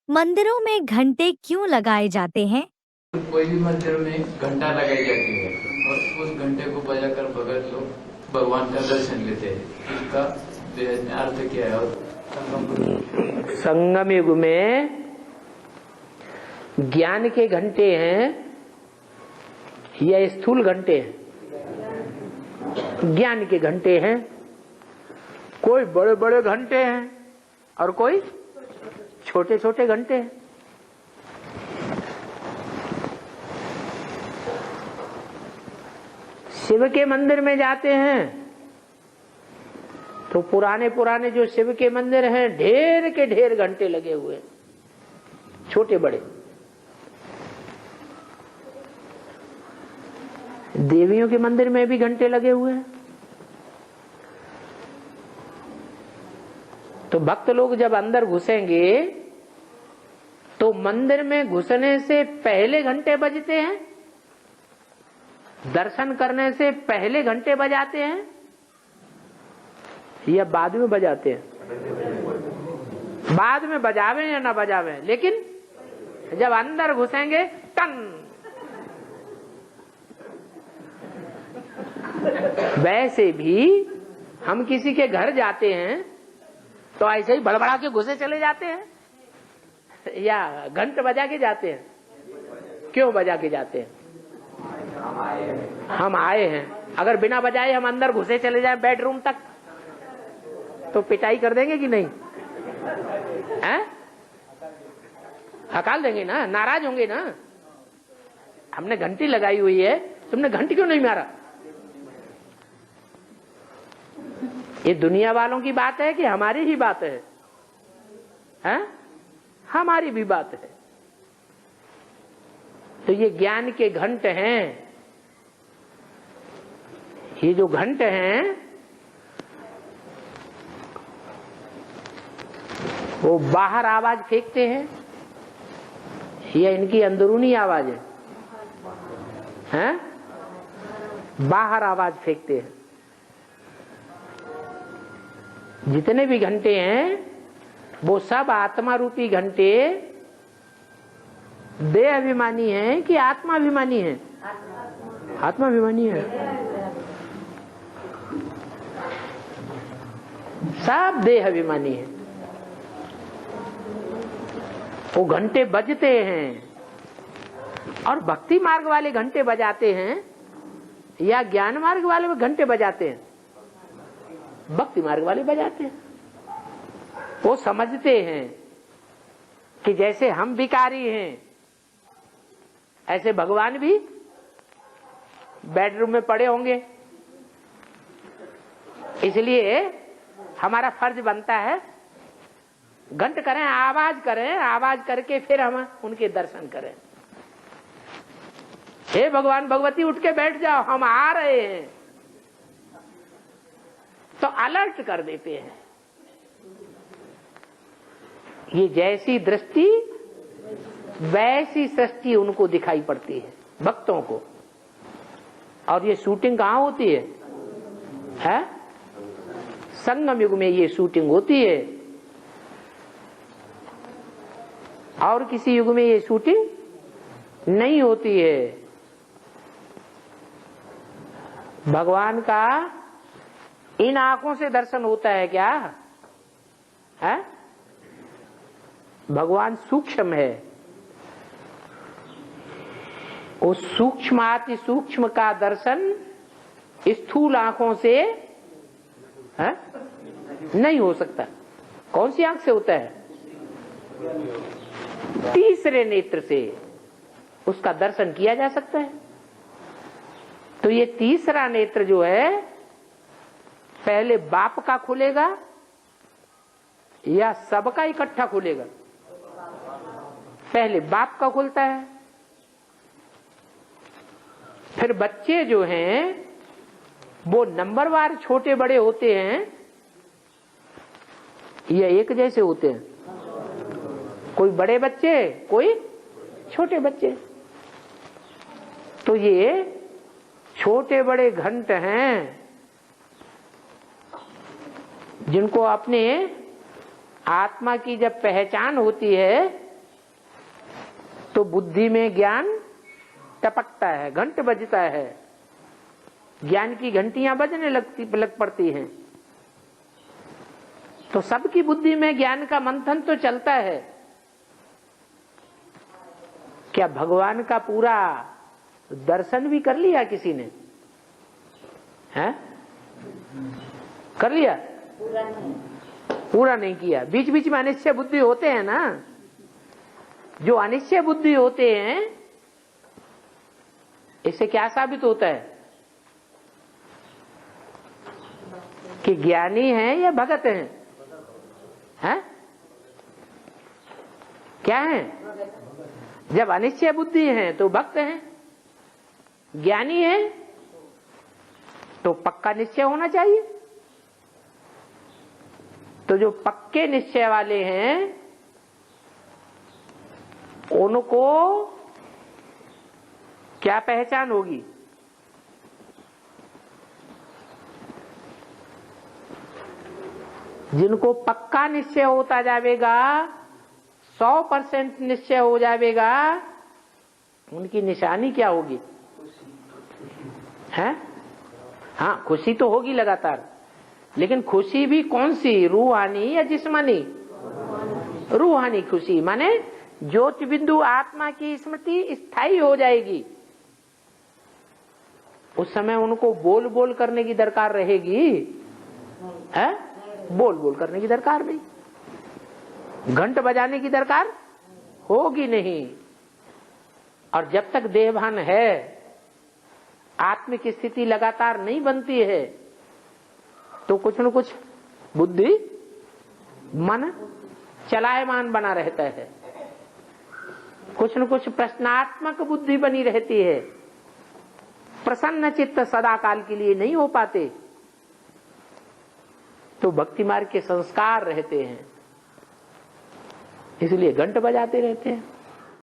मंदिरों में घंटे क्यों लगाए जाते हैं? कोई भी मंदिर में घंटा लगाई जाती है और उस घंटे को बजाकर भगत लोग भगवान का दर्शन लेते हैं। इसका अर्थ क्या है? और संगम युग में ज्ञान के घंटे हैं या स्थूल घंटे हैं? ज्ञान के घंटे हैं। कोई बड़े बड़े घंटे हैं और कोई छोटे छोटे घंटे हैं। शिव के मंदिर में जाते हैं तो पुराने पुराने जो शिव के मंदिर हैं, ढेर के ढेर घंटे लगे हुए हैं, छोटे बड़े। देवियों के मंदिर में भी घंटे लगे हुए हैं। तो भक्त लोग जब अंदर घुसेंगे तो मंदिर में घुसने से पहले घंटे बजते हैं, दर्शन करने से पहले घंटे बजाते हैं या बाद में बजाते हैं? बाद में बजावे या ना बजावे, लेकिन जब अंदर घुसेंगे टन। वैसे भी हम किसी के घर जाते हैं तो ऐसे ही बड़बड़ा के घुसे चले जाते हैं या घंट बजा के जाते हैं? क्यों बजा के जाते हैं? हम आए हैं। अगर बिना बजाए हम अंदर घुसे चले जाए बेडरूम तक तो पिटाई कर देंगे कि नहीं? हैं? हकाल देंगे ना, नाराज होंगे ना। हमने घंटी लगाई हुई है, तुमने घंटी क्यों नहीं मारा? ये दुनिया वालों की बात है कि हमारी ही बात है? हैं? हमारी भी बात है। तो ये ज्ञान के घंट हैं। ये जो घंट हैं वो बाहर आवाज फेंकते हैं या इनकी अंदरूनी आवाज है? हैं? बाहर आवाज फेंकते हैं। जितने भी घंटे हैं वो सब आत्मा रूपी घंटे देहाभिमानी हैं कि आत्माभिमानी हैं? आत्माभिमानी है। सब देहाभिमानी है। वो घंटे बजते हैं। और भक्ति मार्ग वाले घंटे बजाते हैं या ज्ञान मार्ग वाले घंटे बजाते हैं? भक्ति मार्ग वाले बजाते हैं। वो समझते हैं कि जैसे हम भिखारी हैं ऐसे भगवान भी बेडरूम में पड़े होंगे। इसलिए हमारा फर्ज बनता है घंट करें, आवाज करके फिर हम उनके दर्शन करें। हे भगवान भगवती उठ के बैठ जाओ, हम आ रहे हैं, तो अलर्ट कर देते हैं। ये जैसी दृष्टि वैसी सृष्टि उनको दिखाई पड़ती है, भक्तों को। और ये शूटिंग कहाँ होती है? संगम युग में ये शूटिंग होती है। और किसी युग में ये शूटिंग नहीं होती है। भगवान का इन आंखों से दर्शन होता है क्या? है? भगवान सूक्ष्म है। उस सूक्ष्माति सूक्ष्म का दर्शन स्थूल आंखों से है? नहीं हो सकता। कौन सी आंख से होता है? तीसरे नेत्र से उसका दर्शन किया जा सकता है। तो ये तीसरा नेत्र जो है पहले बाप का खुलेगा या सबका इकट्ठा खुलेगा? पहले बाप का खुलता है। फिर बच्चे जो हैं वो नंबरवार छोटे बड़े होते हैं या एक जैसे होते हैं? कोई बड़े बच्चे, कोई छोटे बच्चे। तो ये छोटे बड़े घंट हैं जिनको अपने आत्मा की जब पहचान होती है तो बुद्धि में ज्ञान टपकता है, घंट बजता है, ज्ञान की घंटियां बजने लग पड़ती हैं। तो सबकी बुद्धि में ज्ञान का मंथन तो चलता है। क्या भगवान का पूरा दर्शन भी कर लिया किसी ने? है? कर लिया? पूरा नहीं किया। बीच बीच में अनिश्चय बुद्धि होते हैं ना। जो अनिश्चय बुद्धि होते हैं, इससे क्या साबित होता है कि ज्ञानी है या भगत है? हैं? क्या है? जब अनिश्चय बुद्धि है तो भक्त है, ज्ञानी है तो पक्का निश्चय होना चाहिए। तो जो पक्के निश्चय वाले हैं उनको क्या पहचान होगी? जिनको पक्का निश्चय होता जाएगा, 100% निश्चय हो जाएगा, उनकी निशानी क्या होगी? है? हाँ, खुशी तो होगी लगातार, लेकिन खुशी भी कौन सी? रूहानी या जिस्मानी? रूहानी खुशी, माने ज्योति बिंदु आत्मा की स्मृति स्थायी हो जाएगी। उस समय उनको बोल बोल करने की दरकार रहेगी? है? बोल बोल करने की दरकार नहीं, घंट बजाने की दरकार होगी नहीं। और जब तक देहभान है, आत्मिक स्थिति लगातार नहीं बनती है, तो कुछ न कुछ बुद्धि मन चलायमान बना रहता है, कुछ न कुछ प्रश्नात्मक बुद्धि बनी रहती है, प्रसन्न चित्त सदा काल के लिए नहीं हो पाते। तो भक्ति मार्ग के संस्कार रहते हैं, इसलिए घंट बजाते रहते हैं।